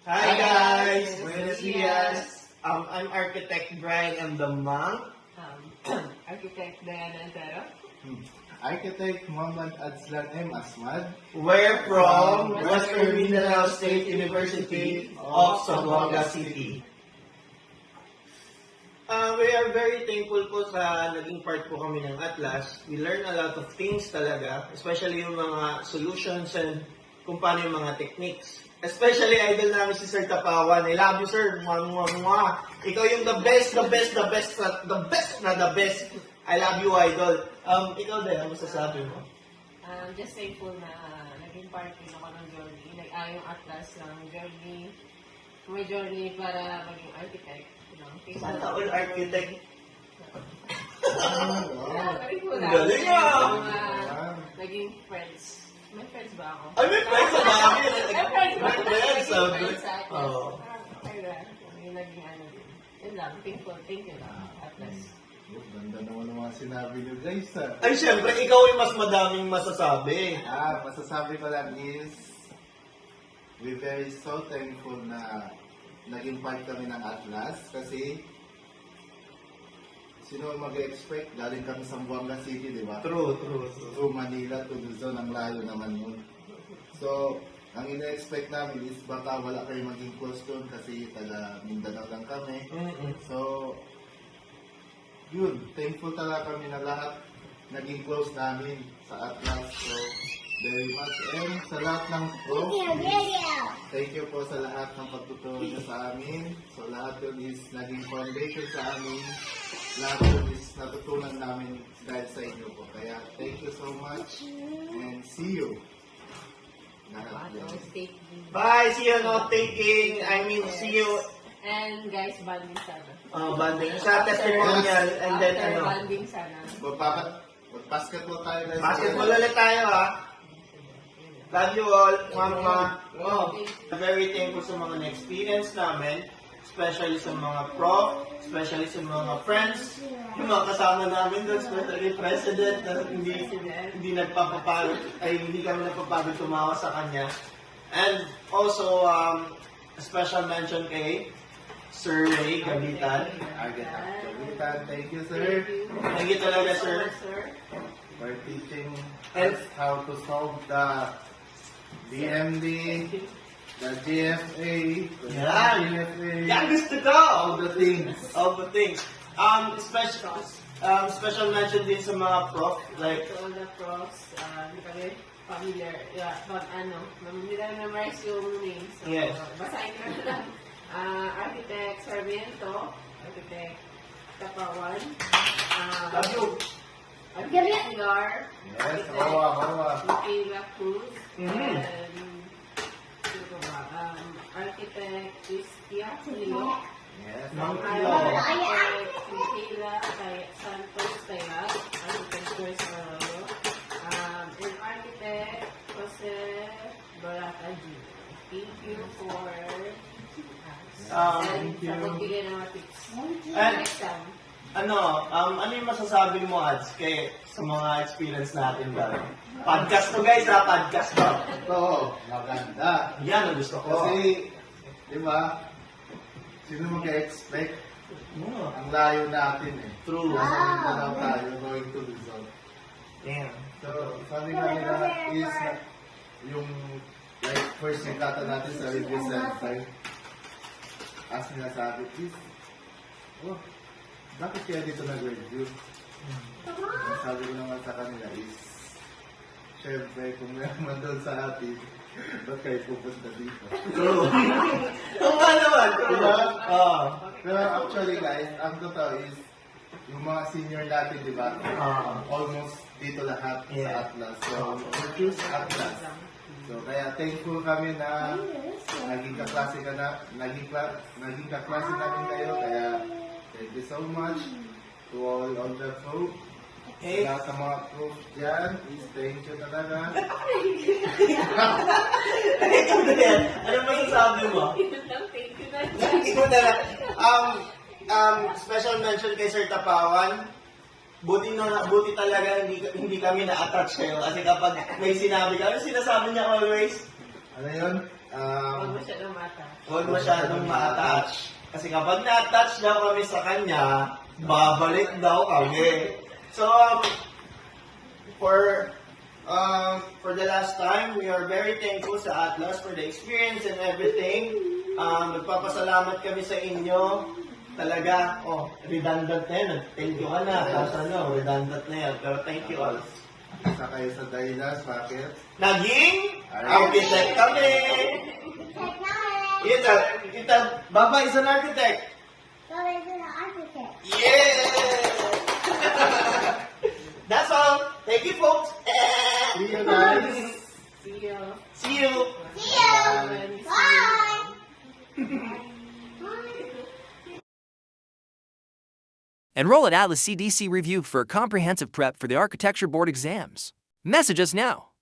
Hi guys! Buenos dias! I'm Architect Brian M. the Monk. Architect Diana Antero. Architect Muhammad Adslan M. Asmad. We're from Western Mindanao State University of Zamboanga City. We are very thankful po sa naging part po kami ng Atlas. We learn a lot of things talaga, especially yung mga solutions and kung paano yung mga techniques. Especially idol namin si Sir Tapawan. I love you, sir. Mwah, mwah, mwah. Ikaw yung the best. I love you, idol. Ikaw din, ano masasabi mo? Just thankful na naging part din ako ng journey. Yung Atlas ng journey. May journey para maging architect. Sana all architect. Galing ah! Naging friends. May friends ba ako? Ay, may friends sa dami. May friends ba? May friends, sabi. May friends sa Atlas. Oo. Yung naging ano din. Yun lang. Thank you lang. Atlas. Ganda naman ng mga sinabi niyo guys. Ay, syempre, ikaw yung mas madaming masasabi. Masasabi ko lang is, we're very so thankful na naging part kami ng Atlas kasi sino mag-expect galing kami sa Zamboanga City, di ba? True. Through Manila to Luzon, ang layo naman yun. So, ang ina-expect namin is baka wala kayo maging close doon kasi taga Mindanao lang kami. So, yun, thankful talaga kami na lahat naging close namin sa Atlas. So, very much. And sa lahat ng prof, thank you po sa lahat ng pagtuturo niyo sa amin. So, lahat yun is naging foundation sa amin. Lahat yun is natutunan namin dahil sa inyo po. Kaya, thank you so much and see you. Lahat yun. Bye! See you not taking. See you. And guys, banding sana. Banding. Sa testimonial and then After banding sana. Mag-basketball tayo guys. Basketball ulit tayo ha. Love you all. Mama. Very thankful sa mga na-experience namin. Especially sa mga prof. Especially sa mga friends. Yung mga kasama namin doon. Especially president na hindi nagpapapagod. Ay hindi kami nagpapagod tumawa sa kanya. And also, a special mention kay Sir Ray Gabitan. Thank you, sir. Thank you talaga, sir. For teaching us how to solve the DMD, the GFA, the GFA, Yan gusto ko! all the things. Special mention din sa mga prof, like, To all the profs, hindi kami familiar. Hindi na memorize yung names. So, Yes. basahin ko na lang. Architect Sarmiento, Architect Tapawan, love you. Architect Pilar, Yes, Architect hawa. Michaela Cruz, Mhm. and sino pa ba? Architect Cristia Leo, Yes, Architect Michaela Santos Tayat, Architect Joyce Arroyo, and Architect Jose Barata Jr. Thank you for Thank you. sa pagbigay ng mga tips. And, Next time. ano yung masasabi mo, Ads, sa mga experience natin ba? Podcast to guys, podcast to. ito, maganda. Yan ang gusto ko. Kasi, di ba, sino mag-expect? Oh, Ang layo natin eh. True. Nasa Mindanao tayo, going to Luzon. Damn. So, sabi nga nila is yung like first yung kata natin sa review center as sinasabi is bakit kaya dito nag-review? Ang sabi ko naman sa kanila is syempre kung may naman doon sa atin ba't kayo pupunta dito? True. Tama naman. True. Diba? Oo. Pero actually guys, ang totoo is yung mga senior natin, di ba? Almost dito lahat Yeah. sa Atlas. So, we choose Atlas. So, kaya thankful kami na naging kaklase namin kayo. Kaya, thank you so much to all the crew. Hey. Sa lahat ng mga crew dyan, is thank you talaga. Ikaw na yan. Ano masasabi mo? Thank you na. Ikaw na lang. Special mention kay Sir Tapawan. Buti talaga hindi kami na-attach kayo. Kasi kapag may sinabi kami, sinasabi niya always, Ano yun? Huwag mo siya mata. huwag masyadong ma-attach. Kasi kapag na-attach daw kami sa kanya, babalik daw kami. So, for the last time, we are very thankful sa Atlas for the experience and everything. Magpapasalamat kami sa inyo. Talaga, redundant na yan. Thank you ka na. Tapos redundant na yan. Pero thank you all. Isa kayo sa dahilan, bakit? Naging architect kami! Baba is an architect! Yeah! That's all. Thank you, folks. See you guys! See you. See you. Enroll at Atlas CDC Review for a comprehensive prep for the Architecture Board exams. Message us now.